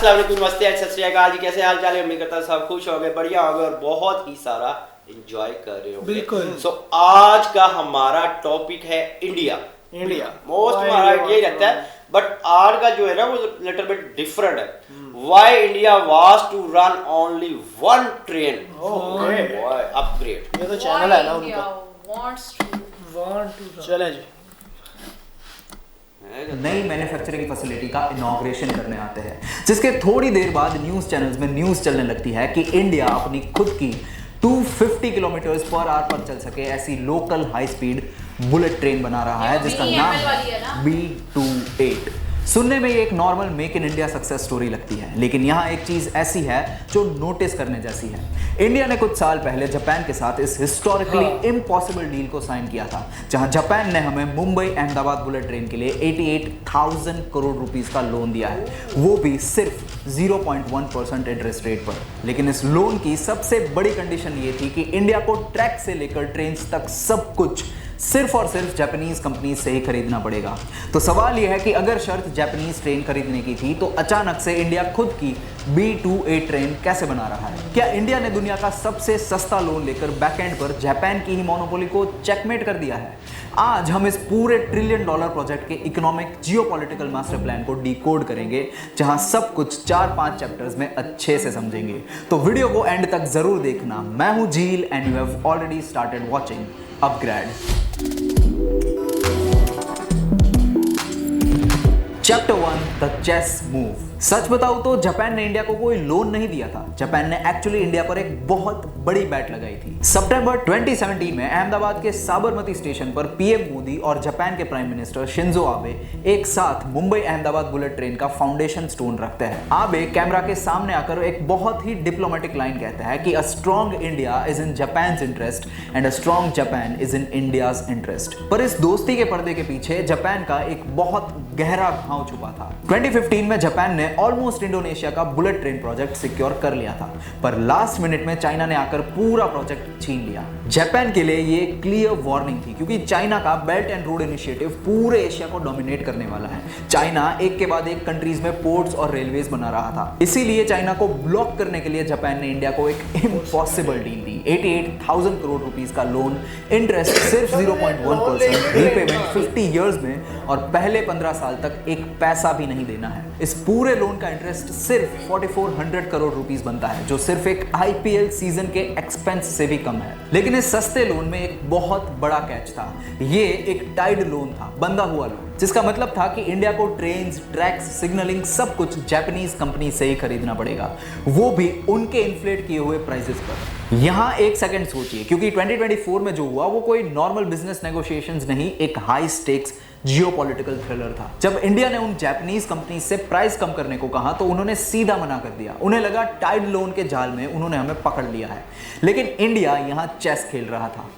अस्सलाम वालेकुम, नमस्ते, सत श्री अकाल जी। कैसे हाल चाल है? उम्मीद करता हूं सब खुश हो गए, बढ़िया हो गए और बहुत ही सारा एंजॉय कर रहे होंगे। बिल्कुल। सो आज का हमारा टॉपिक है इंडिया। मोस्ट हमारा यही रहता है, बट आज का जो है ना वो लिटिल बिट डिफरेंट है। Why India was to run only one train upgrade. ये तो चैनल है ना उनका। चले जी। नई मैन्युफैक्चरिंग फैसिलिटी का इनॉग्रेशन करने आते हैं, जिसके थोड़ी देर बाद न्यूज़ चैनल्स में न्यूज़ चलने लगती है कि इंडिया अपनी खुद की 250 किलोमीटर्स पर आवर पर चल सके ऐसी local high speed bullet train बना रहा है, जिसका नाम है B28। सुनने में ये एक normal make in India success story लगती है, लेकिन यहाँ एक चीज ऐसी है जो नोटिस करने जैसी है। इंडिया ने कुछ साल पहले जापान के साथ इस हिस्टोरिकली इम्पॉसिबल डील को साइन किया था, जहां जापान ने हमें मुंबई अहमदाबाद बुलेट ट्रेन के लिए 88,000 करोड़ रुपीस का लोन दिया है, वो भी सिर्फ 0.1% इंटरेस्ट रेट पर। लेकिन इस लोन की सबसे बड़ी कंडीशन ये थी कि इंडिया को ट्रैक से लेकर ट्रेन तक सब कुछ सिर्फ और सिर्फ जापानीज कंपनी से ही खरीदना पड़ेगा। तो सवाल यह है कि अगर शर्त जापानीज ट्रेन खरीदने की थी, तो अचानक से इंडिया खुद की B28 ट्रेन कैसे बना रहा है? क्या इंडिया ने दुनिया का सबसे सस्ता लोन लेकर बैकएंड पर जापान की ही मोनोपोली को चेकमेट कर दिया है? आज हम इस पूरे $1 ट्रिलियन प्रोजेक्ट के इकोनॉमिक जियोपॉलिटिकल मास्टर प्लान को डिकोड करेंगे, जहां सब कुछ 4-5 चैप्टर्स में अच्छे से समझेंगे। तो वीडियो को एंड तक जरूर देखना। मैं हूं Jheel and you have already started watching upgrade. Chapter 1 the chess move. सच बताऊं तो जापान ने इंडिया को कोई लोन नहीं दिया था। जापान ने एक्चुअली इंडिया पर एक बहुत बड़ी बैट लगाई थी। सितंबर 2017 में अहमदाबाद के साबरमती स्टेशन पर पीएम मोदी और जापान के प्राइम मिनिस्टर शिंजो आबे एक साथ मुंबई अहमदाबाद बुलेट ट्रेन का फाउंडेशन स्टोन रखते हैं। आबे कैमरा के सामने आकर एक बहुत ही डिप्लोमेटिक लाइन कहता है कि a strong India is in Japan's interest and a strong Japan is in India's interest. पर इस दोस्ती के पर्दे के पीछे जापान का एक बहुत गहरा घाव छुपा था। 2015 में जापान ने ऑलमोस्ट इंडोनेशिया का बुलेट ट्रेन प्रोजेक्ट सिक्योर कर लिया था, पर लास्ट मिनट में चाइना ने आकर पूरा प्रोजेक्ट छीन लिया। जापान के लिए ये क्लियर वार्निंग थी, क्योंकि चाइना का बेल्ट एंड रोड इनिशिएटिव पूरे एशिया को डोमिनेट करने वाला है। चाइना एक के बाद एक कंट्रीज में पोर्ट्स और रेलवेज बना रहा था। इसीलिए चाइना को ब्लॉक करने के लिए जापान ने इंडिया को एक इम्पॉसिबल डील दी। 88,000 करोड़ रुपीस का लोन, इंटरेस्ट सिर्फ 0.1%, रीपेमेंट 50 इयर्स में और पहले 15 साल तक एक पैसा भी नहीं देना है। इस पूरे लोन का इंटरेस्ट सिर्फ 4400 करोड़ रुपीस बनता है, जो सिर्फ एक आईपीएल सीजन के एक्सपेंस से भी कम है। लेकिन इस सस्ते लोन में एक बहुत बड़ा कैच था। ये एक टाइड लोन था, बंधा हुआ लोन, जिसका मतलब था कि इंडिया को ट्रेन्स, ट्रैक्स, सिग्नलिंग सब कुछ जापानीज कंपनी से ही खरीदना पड़ेगा, वो भी उनके इन्फ्लेट किए हुए प्राइसेस पर। यहां एक सेकंड सोचिए, क्योंकि 2024 में जो हुआ वो कोई नॉर्मल बिजनेस नेगोशिएशंस नहीं, एक हाई स्टेक्स जियोपॉलिटिकल थ्रिलर था। जब इंडिया ने उन जापानीज कंपनी से प्राइस कम करने को कहा, तो उन्होंने सीधा मना कर दिया। उन्हें लगा टाइड लोन के जाल में उन्होंने हमें पकड़ लिया है। लेकिन इंडिया यहां चेस खेल रहा था।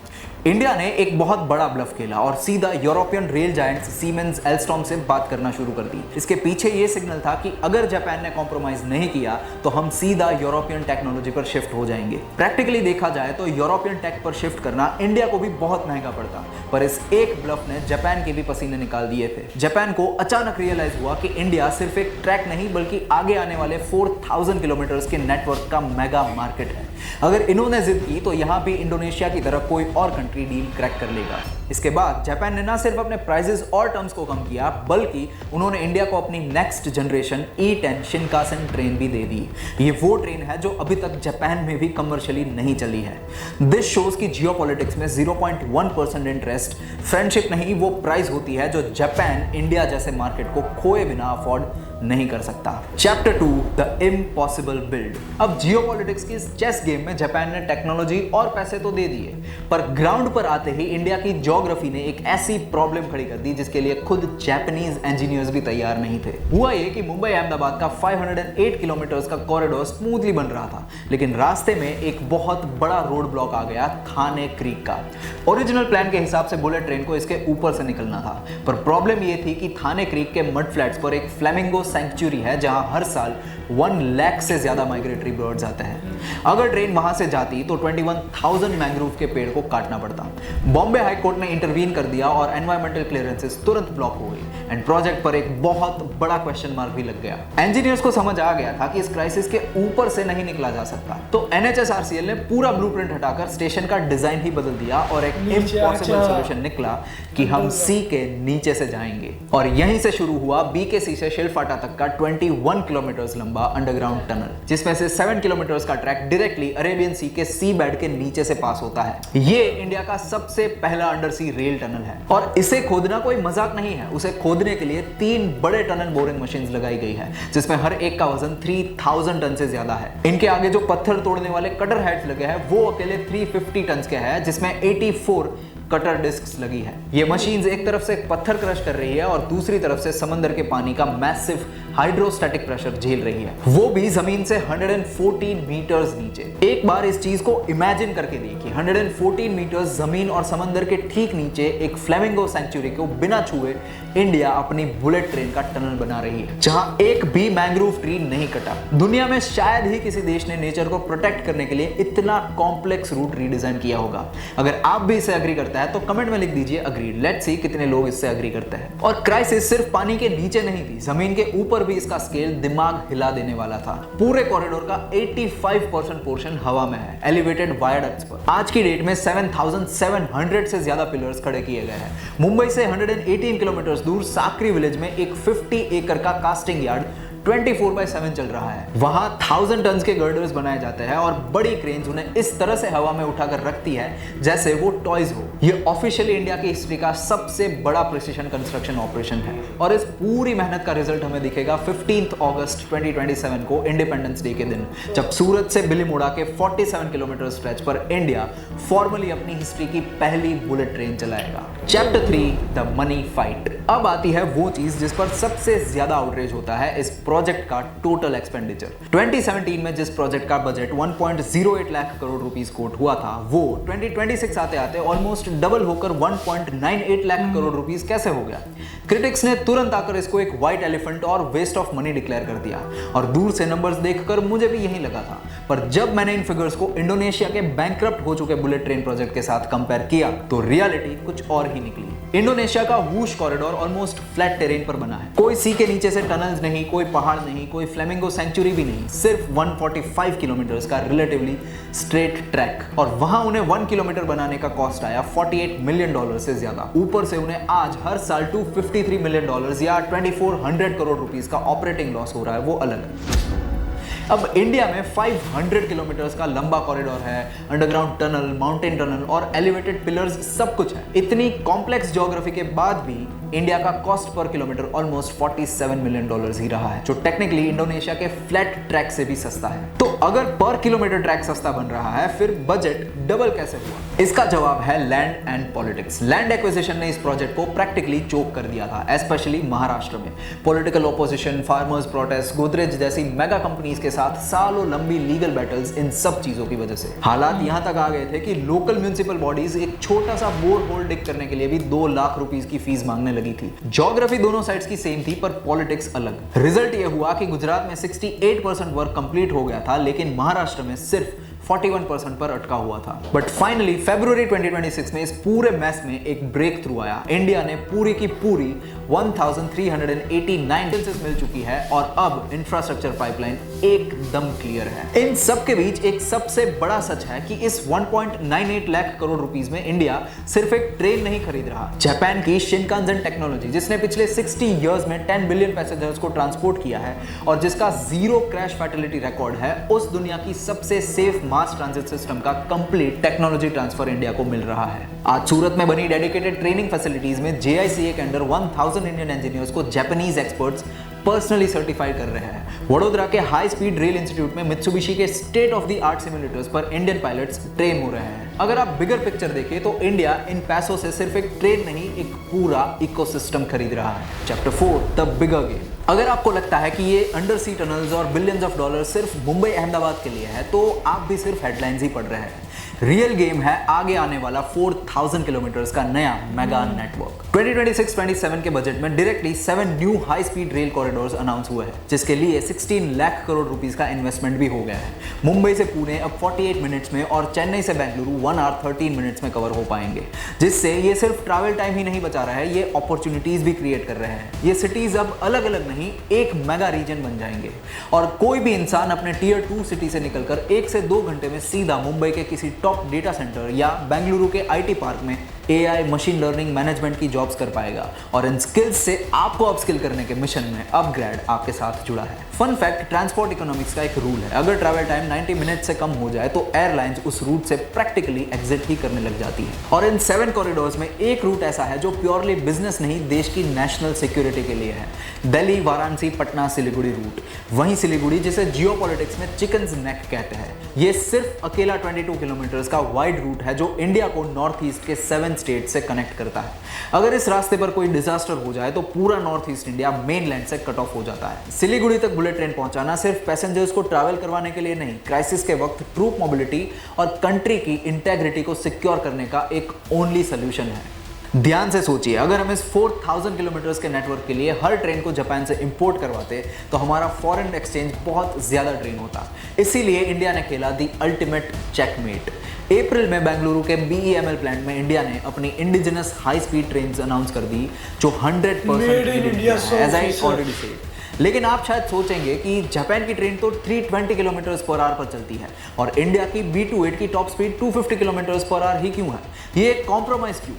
इंडिया ने एक बहुत बड़ा ब्लफ खेला और सीधा European rail giants siemens, Alstom से बात करना शुरू कर दी। इसके पीछे ये सिग्नल था कि अगर जापान ने कॉम्प्रोमाइज नहीं किया, तो हम सीधा यूरोपियन टेक्नोलॉजी पर शिफ्ट हो जाएंगे। प्रैक्टिकली देखा जाए तो यूरोपियन टेक पर शिफ्ट करना इंडिया को भी बहुत महंगा पड़ता, पर इस एक ब्लफ ने जापान के भी पसीने निकाल दिए थे। जापान को अचानक रियलाइज हुआ कि इंडिया सिर्फ एक ट्रैक नहीं, बल्कि आगे आने वाले 4000 किलोमीटर के नेटवर्क का मेगा मार्केट है। अगर इन्होंने जिद की, तो यहाँ भी इंडोनेशिया की तरह कोई और कंट्री डील क्रैक कर लेगा। इसके बाद जापान ने ना सिर्फ अपने प्राइसेस और टर्म्स को कम किया, बल्कि उन्होंने इंडिया को अपनी next generation E10 Shinkansen train भी दे दी। ये वो ट्रेन है जो अभी तक जापान में भी कमर्शियली नहीं चली है। दिस शोज की जियोपॉलिटिक्स में 0.1% इंटरेस्ट फ्रेंडशिप नहीं, वो प्राइस होती है जो जापान इंडिया जैसे मार्केट को खोए बिना अफोर्ड नहीं कर सकता। Chapter 2 the impossible build. अब जियोपॉलिटिक्स की इस चेस गेम में जापान ने टेक्नोलॉजी और पैसे तो दे दिए, पर ग्राउंड पर आते ही इंडिया की ज्योग्राफी ने एक ऐसी प्रॉब्लम खड़ी कर दी जिसके लिए खुद जापानीज इंजीनियर्स भी तैयार नहीं थे। हुआ ये कि मुंबई अहमदाबाद का 508 किलोमीटर्स का कॉरिडोर स्मूथली बन रहा था, लेकिन रास्ते में एक बहुत बड़ा रोड ब्लॉक आ गया थाने क्रीक का। ओरिजिनल प्लान के हिसाब से बुलेट ट्रेन को इसके ऊपर से निकलना था, पर प्रॉब्लम ये थी कि थाने क्रीक के मड फ्लैट्स पर एक फ्लेमिंगो सैंक्चुरी है, जहां हर साल 1 लाख से ज्यादा माइग्रेटरी बर्ड्स आते हैं। अगर ट्रेन वहां से जाती तो 21,000 मैंग्रोव के पेड़ को काटना पड़ता। बॉम्बे हाई कोर्ट ने ने इंटरवीन कर दिया और एनवायरमेंटल क्लियरेंसेस तुरंत ब्लॉक हो गई एंड प्रोजेक्ट पर एक बहुत बड़ा क्वेश्चन मार्क भी लग गया। इंजीनियर्स को समझ आ गया था कि इस क्राइसिस के ऊपर से नहीं निकला जा सकता, तो NHSRCL ने पूरा ब्लूप्रिंट हटाकर स्टेशन का डिजाइन ही बदल दिया और एक इम्पॉसिबल सॉल्यूशन निकला कि हम सी के नीचे से जाएंगे। और यहीं से शुरू हुआ BKC से शिलफाटा तक का 21 किलोमीटर लंबा अंडरग्राउंड टनल, जिसमें से 7 किलोमीटर का ट्रैक डायरेक्टली अरेबियन सी के सी बेड के नीचे से पास होता है। ये इंडिया का सबसे पहला अंडर सी रेल टनल है और इसे खोदना कोई मजाक नहीं है। उसे खोदने के लिए 3 बड़े टनल बोरिंग मशीन लगाई गई है, जिसमें हर एक का वजन 3000 टन से ज्यादा है। इनके आगे जो पत्थर तोड़ने वाले कटर हेड्स लगे हैं वो अकेले 350 टन के हैं, जिसमें 84 कटर डिस्क्स लगी है। ये मशीन्स एक तरफ से पत्थर क्रश कर रही है और दूसरी तरफ से समंदर के पानी का मैसिव हाइड्रोस्टैटिक प्रेशर झेल रही है, वो भी जमीन से 114 मीटर्स नीचे। एक बार इस चीज को इमेजिन करके देखिए, 114 मीटर्स जमीन और समंदर के ठीक नीचे एक फ्लेमिंगो सेंचुरी को बिना छुए इंडिया अपनी बुलेट ट्रेन का टनल बना रही है, जहां एक भी मैंग्रोव ट्री नहीं कटा। दुनिया में शायद ही किसी देश ने नेचर को प्रोटेक्ट करने के लिए इतना कॉम्प्लेक्स रूट रीडिजाइन किया होगा। अगर आप भी इसे एग्री करते है तो कमेंट में लिख दीजिए अग्रीड। लेट्स सी कितने लोग इससे एग्री करते हैं। और क्राइसिस सिर्फ पानी के नीचे नहीं थी, जमीन के ऊपर भी इसका स्केल दिमाग हिला देने वाला था। पूरे कॉरिडोर का 85% पोर्शन हवा में है, एलिवेटेड वायडक्ट्स पर। आज की डेट में 7700 से ज्यादा पिलर्स खड़े किए गए हैं। मुंबई से 118 किलोमीटर दूर साकरी विलेज में एक 50 एकड़ का कास्टिंग यार्ड 24/7 चल रहा है। वहां 1000 टन के गर्डर्स बनाए जाते हैं और बड़ी क्रेन्स उन्हें इस तरह से हवा में उठाकर रखती है जैसे वो टॉयज हो। ये ऑफिशियली इंडिया की हिस्ट्री का सबसे बड़ा प्रिसिशन कंस्ट्रक्शन ऑपरेशन है और इस पूरी मेहनत का रिजल्ट हमें दिखेगा 15 अगस्त 2027 को, इंडिपेंडेंस डे के दिन, जब सूरत से बिलीमोड़ा के 47 किलोमीटर स्ट्रेच पर इंडिया फॉर्मली अपनी हिस्ट्री की पहली बुलेट ट्रेन चलाएगा। Chapter 3 the money fight. अब आती है वो चीज जिस पर सबसे ज्यादा आउटरीच होता है, इस प्रोजेक्ट का टोटल एक्सपेंडिचर। 2017 में जिस प्रोजेक्ट का budget 1.08 lakh crore rupees quote हुआ था, वो 2026 आते आते ऑलमोस्ट डबल होकर 1.98 लाख करोड़ रुपीस कैसे हो गया? क्रिटिक्स ने तुरंत आकर इसको एक व्हाइट एलिफेंट और वेस्ट ऑफ मनी डिक्लेयर कर दिया और दूर से नंबर्स देखकर मुझे भी यही लगा था। पर जब मैंने इन फिगर्स को इंडोनेशिया के बैंकरप्ट हो चुके बुलेट ट्रेन प्रोजेक्ट के साथ कंपेयर किया तो रियलिटी कुछ और ही निकली। इंडोनेशिया का whoosh corridor almost flat terrain पर बना है। कोई सी के नीचे से टनल्स नहीं, कोई पहाड़ नहीं, कोई फ्लेमिंगो सेंचुरी भी नहीं, सिर्फ 145 किलोमीटर का रिलेटिवली स्ट्रेट ट्रैक। और वहां उन्हें 1 किलोमीटर बनाने का कॉस्ट आया $48 मिलियन से ज्यादा। ऊपर से उन्हें आज हर साल $253 मिलियन या 2400 करोड़ रुपीस का ऑपरेटिंग लॉस हो रहा है, वो अलग। अब इंडिया में 500 किलोमीटर का लंबा कॉरिडोर है, अंडरग्राउंड टनल, माउंटेन टनल और एलिवेटेड पिलर्स सब कुछ है। इतनी कॉम्प्लेक्स ज्योग्राफी के बाद भी इंडिया का cost per kilometre almost $47 million ही रहा है, जो टेक्निकली इंडोनेशिया के फ्लैट ट्रैक से भी सस्ता है। तो अगर पर किलोमीटर ट्रैक सस्ता बन रहा है, फिर बजट डबल कैसे हुआ? इसका जवाब है land and politics. Land acquisition ने इस प्रोजेक्ट को प्रैक्टिकली चोक कर दिया था, स्पेशली महाराष्ट्र में। Political opposition, farmers protest, Godrej जैसी मेगा कंपनीज के साथ सालों लंबी लीगल बैटल्स, इन सब चीजों की वजह से हालात यहां तक आ गए थे कि लोकल म्युनिसिपल बॉडीज एक छोटा सा बोर होल डिग करने के लिए भी 2 लाख रुपीस की फीस मांगने लगी थी। ज्योग्राफी दोनों साइड्स की सेम थी पर पॉलिटिक्स अलग। रिजल्ट यह हुआ कि गुजरात में 68% वर्क कंप्लीट हो गया था, लेकिन महाराष्ट्र में सिर्फ 41% पर अटका हुआ था। बट फाइनली फरवरी 2026 में इस पूरे मैस में एक ब्रेक थ्रू आया। इंडिया ने पूरी की पूरी 1389 सेंसेस मिल चुकी है और अब इंफ्रास्ट्रक्चर पाइपलाइन एकदम क्लियर है। इन सब के बीच एक सबसे बड़ा सच है कि इस 1.98 लाख करोड़ रुपीस में इंडिया सिर्फ एक ट्रेन नहीं खरीद रहा। जापान की शिनकानसेन टेक्नोलॉजी, जिसने पिछले 60 इयर्स में 10 बिलियन पैसेंजर्स को ट्रांसपोर्ट किया है और जिसका 0 क्रैश फैटेलिटी रिकॉर्ड है, उस दुनिया की सबसे सेफ मास ट्रांजिट सिस्टम का कंप्लीट टेक्नोलॉजी ट्रांसफर इंडिया को मिल रहा है। आज सूरत में बनी डेडिकेटेड ट्रेनिंग फैसिलिटीज में JICA के अंडर 1000 इंडियन इंजीनियर्स को जापानीज एक्सपर्ट्स पर्सनली सर्टिफाइड कर रहे हैं। वडोदरा के हाई स्पीड रेल इंस्टीट्यूट में मित्सुबिशी के state of the art simulators पर इंडियन पायलट्स ट्रेन हो रहे हैं। अगर आप बिगर पिक्चर देखें तो इंडिया इन पैसों से सिर्फ एक ट्रेन नहीं, एक पूरा इकोसिस्टम खरीद रहा है। Chapter 4 the bigger game. अगर आपको लगता है कि ये अंडर सी टनल्स और बिलियंस ऑफ डॉलर सिर्फ मुंबई अहमदाबाद के लिए है, तो आप भी सिर्फ हेडलाइंस ही पढ़ रहे हैं। रियल गेम है आगे आने वाला 4000 किलोमीटर का नया मेगा नेटवर्क। 2026-27 के बजट में directly 7 new high speed rail corridors announce हुए हैं, जिसके लिए 16 लाख करोड़ रुपीस का इन्वेस्टमेंट भी हो गया है। मुंबई से पुणे अब 48 मिनट्स में और चेन्नई से बेंगलुरु 1 आवर 13 मिनट्स में कवर हो पाएंगे, जिससे ये सिर्फ ट्रैवल टाइम ही नहीं बचा रहा है, ये अपॉर्चुनिटीज भी क्रिएट कर रहे हैं। ये सिटीज अब अलग अलग नहीं, एक मेगा रीजन बन जाएंगे और कोई भी इंसान अपने टियर 2 सिटी से निकलकर 1 से 2 घंटे में सीधा मुंबई के किसी टॉप डेटा सेंटर या बेंगलुरु के आईटी पार्क में AI मशीन लर्निंग मैनेजमेंट की जॉब्स कर पाएगा। और इन स्किल्स से आपको अपस्किल करने के मिशन में अपग्रेड आपके साथ जुड़ा है। फन फैक्ट, ट्रांसपोर्ट इकोनॉमिक्स का एक रूल है, अगर ट्रैवल टाइम 90 मिनट से कम हो जाए तो एयरलाइंस उस रूट से प्रैक्टिकली एग्जिट ही करने लग जाती है। और इन 7 कॉरिडोर्स में एक रूट ऐसा है जो प्योरली बिजनेस नहीं, देश की नेशनल सिक्योरिटी के लिए है। दिल्ली, वाराणसी, पटना, सिलीगुड़ी रूट। वहीं सिलीगुड़ी, जिसे जियोपॉलिटिक्स में चिकन्स नेक कहते हैं, ये सिर्फ अकेला 22 किलोमीटर का वाइड रूट है जो इंडिया को नॉर्थ ईस्ट के 7 स्टेट से कनेक्ट करता है। अगर इस रास्ते पर कोई डिजास्टर हो जाए तो पूरा नॉर्थ ईस्ट इंडिया मेनलैंड से कट ऑफ हो जाता है। सिलीगुड़ी तक बुलेट ट्रेन पहुंचाना सिर्फ पैसेंजर्स को ट्रैवल करवाने के लिए नहीं, क्राइसिस के वक्त ट्रूप मोबिलिटी और कंट्री की इंटेग्रिटी को सिक्योर करने का एक ओनली सोल्यूशन है। ध्यान से सोचिए, अगर हम इस 4000 किलोमीटर के नेटवर्क के लिए हर ट्रेन को जापान से इंपोर्ट करवाते तो हमारा फॉरेन एक्सचेंज बहुत ज्यादा ड्रेन होता। इसीलिए इंडिया ने खेला दी अल्टीमेट चेकमेट। अप्रैल में बेंगलुरु के BEML प्लांट में इंडिया ने अपनी indigenous high speed train announce कर दी जो 100% India, as I already said. लेकिन आप शायद सोचेंगे कि जापान की ट्रेन तो 320 किलोमीटर पर आवर पर चलती है और इंडिया की B28 की top speed 250 kilometre per hour ही क्यों है? ये कॉम्प्रोमाइज क्यों?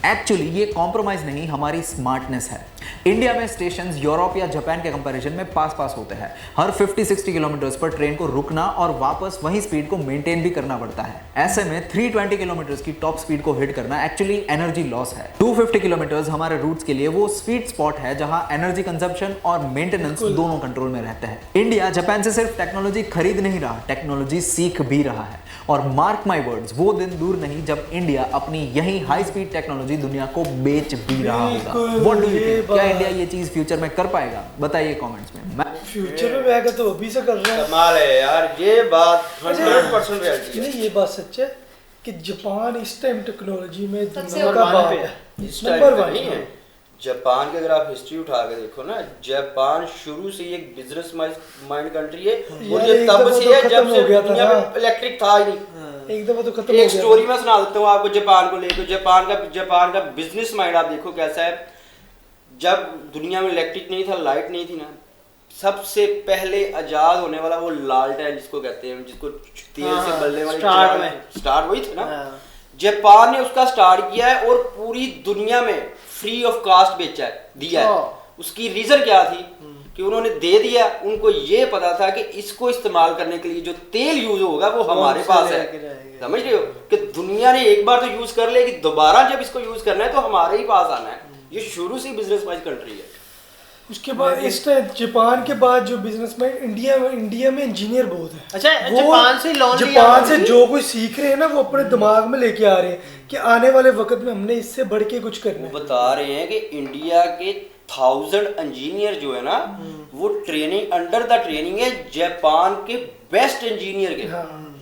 एक्चुअली ये कॉम्प्रोमाइज नहीं, हमारी स्मार्टनेस है। इंडिया में स्टेशन यूरोप या जापान के कंपैरिजन में पास होते हैं। हर 50-60 किलोमीटर पर ट्रेन को रुकना और वापस वही स्पीड को मेंटेन भी करना पड़ता है। ऐसे में 320 किलोमीटर की टॉप स्पीड को हिट करना एक्चुअली एनर्जी लॉस है। 250 किलोमीटर हमारे रूट्स के लिए वो स्वीट स्पॉट है जहां एनर्जी कंजप्शन और मेंटेनेंस दोनों कंट्रोल में रहते हैं। इंडिया जापान से सिर्फ टेक्नोलॉजी खरीद नहीं रहा, टेक्नोलॉजी सीख भी रहा है। और मार्क माई वर्ड्स, वो दिन दूर नहीं जब इंडिया अपनी यही हाई स्पीड टेक्नोलॉजी दुनिया को बेच भी रहा होगा। व्हाट डू यू थिंक, क्या इंडिया ये चीज फ्यूचर में कर पाएगा? बताइए कमेंट्स में। फ्यूचर में आएगा तो अभी से कर रहा है। कमाल है यार, ये बात 100% रियलिटी है। नहीं, ये बात सच है कि जापान इस टाइम टेक्नोलॉजी में सबसे दुनिया का बाप है। नंबर 1 नहीं है। जापान की अगर आप हिस्ट्री उठा के देखो ना, जापान शुरू से एक बिजनेस माइंड कंट्री है और ये तब से है जब से दुनिया में इलेक्ट्रिक था ही नहीं। एक दफा तो खत्म हो गया। एक स्टोरी मैं सुना देता हूँ आपको जापान को लेकर। जापान का बिजनेस माइंड आप देखो कैसा है। जब दुनिया में इलेक्ट्रिक नहीं था, लाइट नहीं थी ना, सबसे पहले आजाद होने वाला वो लालटेन जिसको कहते हैं, जिसको तेल से बलने वाली स्टार्ट वही थी ना। जापान ने उसका स्टार्ट किया है और पूरी दुनिया में फ्री ऑफ कास्ट बेचा है, दिया है। उसकी रीजन क्या थी कि उन्होंने दे दिया, उनको ये पता था कि इसको इस्तेमाल करने के लिए जो तेल यूज होगा वो हमारे पास है। समझ रहे हो कि दुनिया ने एक बार तो यूज कर लिया कि दोबारा जब इसको यूज करना है तो हमारे ही पास आना है। ये शुरू से बिजनेस वाइज कंट्री है। उसके बाद इस टाइम जापान के बाद जो बिजनेसमैन इंडिया में इंजीनियर बहुत है। अच्छा, जापान से जो कोई सीख रहे हैं ना, वो अपने दिमाग में लेके आ रहे हैं कि आने वाले वक्त में हमने इससे बढ़ के कुछ करना है। वो बता रहे हैं कि इंडिया के 1000 इंजीनियर जो है ना, वो ट्रेनिंग अंडर द ट्रेनिंग है जापान के बेस्ट इंजीनियर के।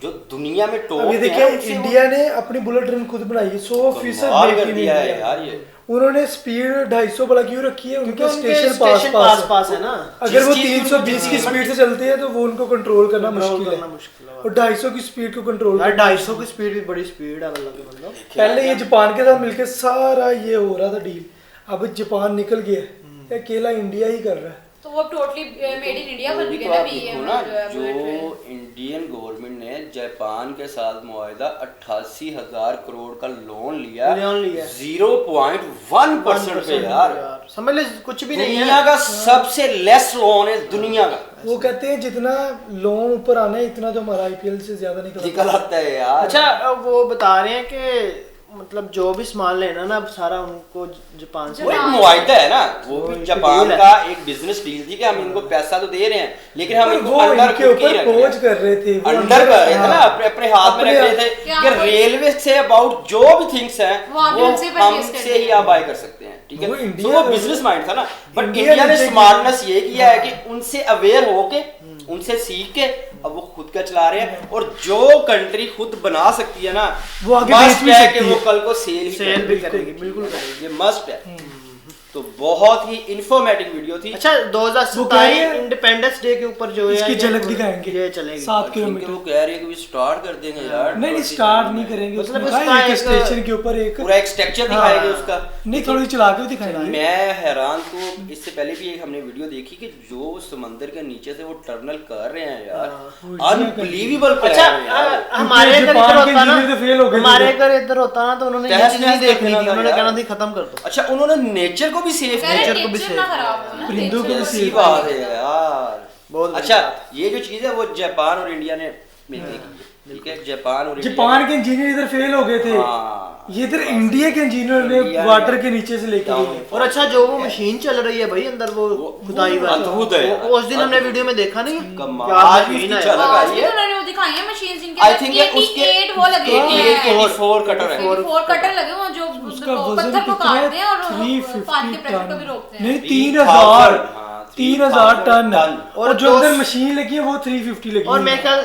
जो दुनिया में टॉप है। देखिए, इंडिया ने अपनी बुलेट ट्रेन खुद बनाई है, 100% कर दिया है यार। ये उन्होंने स्पीड 250 वाला क्यों रखी है? उनके स्टेशन पास है ना। अगर वो 320 की स्पीड से चलते हैं तो वो उनको कंट्रोल करना मुश्किल है। और 250 की स्पीड को कंट्रोल यार 250 की स्पीड भी बड़ी स्पीड है मतलब। पहले ये जापान के साथ मिलकर सारा ये हो रहा था डील, अब जापान निकल गया, अकेला इंडिया ही कर रहा है। तो वो टोटली मेड इन इंडिया बन गया ना BEML जो इंडियन गवर्नमेंट ने जापान के साथ मुआहदा 88,000 करोड़ का लोन लिया 0.1% पे यार। समझ ले कुछ भी नहीं है। दुनिया का सबसे लेस लोन है दुनिया का। वो कहते हैं जितना लोन ऊपर आना है इतना तो हमारा IPL से ज्यादा निकल आता है यार। अच्छा, वो बता रहे हैं कि मतलब जो भी सामान लेना ना अब सारा उनको जापान से वो एक मुआहिदा है ना, वो भी जापान का एक बिजनेस डील थी कि हम इनको पैसा तो दे रहे हैं लेकिन हम इनको वो अंडर इनके ऊपर बोझ कर रहे थे, वो अंडर कर रहे थे ना, हाँ। अपने हाथ में रख रहे थे कि रेलवे से अबाउट जो भी थिंग्स हैं वो आप वो उनसे purchase हमसे करते ही हैं। आप बाय कर सकते हैं, ठीक है। वो तो इंडिया वो बिजनेस माइंड था ना, बट इंडिया इंडिया ने नीचे स्मार्टनेस ये किया है कि उनसे अवेयर होके उनसे सीख के अब वो खुद का चला रहे हैं, और जो कंट्री खुद बना सकती है ना वो आगे must बेच भी है सकती कि है। वो कल को सेल भी करेगी, बिल्कुल करेगी। ये मस्ट है। तो बहुत ही इंफॉर्मेटिव वीडियो थी। अच्छा वो कह 2027 रही है- इंडिपेंडेंस डे के ऊपर जो है इसकी ये झलक दिखाएंगे। ये चलेगी 7 क्योंकि किलोमीटर। वो कह रही है कि भी स्टार्ट कर देंगे यार, नहीं स्टार्ट नहीं करेंगे, मतलब उसने उसका कहा एक एक- स्टेशन के ऊपर एक पूरा एक स्ट्रक्चर दिखाएंगे उसका। नहीं थोड़ी चला के भी दिखाएंगे। मैं हैरान, तो इससे पहले भी एक हमने वीडियो देखी कि जो समंदर के नीचे से वो टनल कर रहे हैं यार, अनबिलीवेबल अच्छा हमारे अगर जापान इधर के होता ना engineer तो fail हो गए थे हमारे उधर। अगर इधर होता ना तो उन्होंने ये तहस चीज नहीं नहस देखनी कर थी, देना उन्होंने था कहना यार। थी खत्म कर दो। अच्छा उन्होंने नेचर को भी सेफ कह रहे नेचर को भी नेचर save ना खराब हो ना, परिंदों को भी nature अच्छी save बात है यार। बहुत अच्छा ये जो चीज है वो जापान और इंडिया ने मिलकर की है, ठीक है। जापान और जापान के इंजीनियर इधर फेल हो गए थे, हाँ। ये इधर इंडिया के इंजीनियर ने इंडिया ने- वाटर के नीचे से लेके डाउन- गए। और अच्छा जो वो मशीन चल रही है भाई अंदर वो खुदाई वाली, अद्भुत है यार, वो उस दिन हमने अद्भुत। वीडियो में देखा नहीं कमाल। क्या आज भी मशीन उसकी है। झलक आज आई भी है। तो उन्होंने वो दिखाई है मशीन्स जिनके आई अंदर थिंक 88 वो लगे हुए हैं 84 कटर है। 84 कटर लगे हुए हैं जो उसका वो वजन पत्थर को कितना है? काटते हैं और 350 पानी के प्रेशर को भी टन। रोकते हैं नहीं 3000, 3000 हाँ, 3000 टन। और और जो दो- अंदर मशीन लगी है वो 350 लगी और है। मेरे ख्याल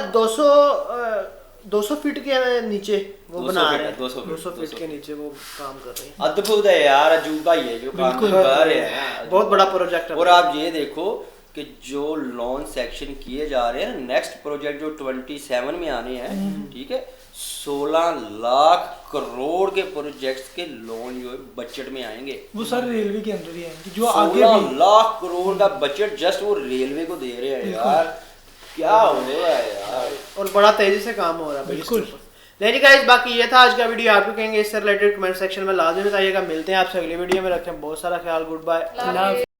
200 फीट के नीचे वो 200 बना फीट रहे है, हैं 200 फीट, 200 फीट 200 के नीचे वो काम कर रहे हैं। अद्भुत है यार, अजूबा ही है जो काम बिल्कुल। कर रहे हैं। बहुत बड़ा प्रोजेक्ट है। और आप ये देखो कि जो लोन सेक्शन किए जा रहे हैं, नेक्स्ट प्रोजेक्ट जो 27 में आने हैं, ठीक है, 16 लाख करोड़ के प्रोजेक्ट्स के लोन जो है बजट में आएंगे। वो सारे रेलवे के अंदर ही आएंगे जो आगे 16 भी। लाख करोड़ का बजट जस्ट वो रेलवे को दे रहे हैं यार, क्या हो रहा है यार। और बड़ा तेजी से काम हो रहा है भाई इसके ऊपर। नहीं गाइस बाकी ये था आज का वीडियो। आपको कहेंगे इससे रिलेटेड कमेंट सेक्शन में लाजमी बताइएगा। मिलते हैं आपसे अगली वीडियो में, रखें बहुत सारा ख्याल। Good bye. Love you.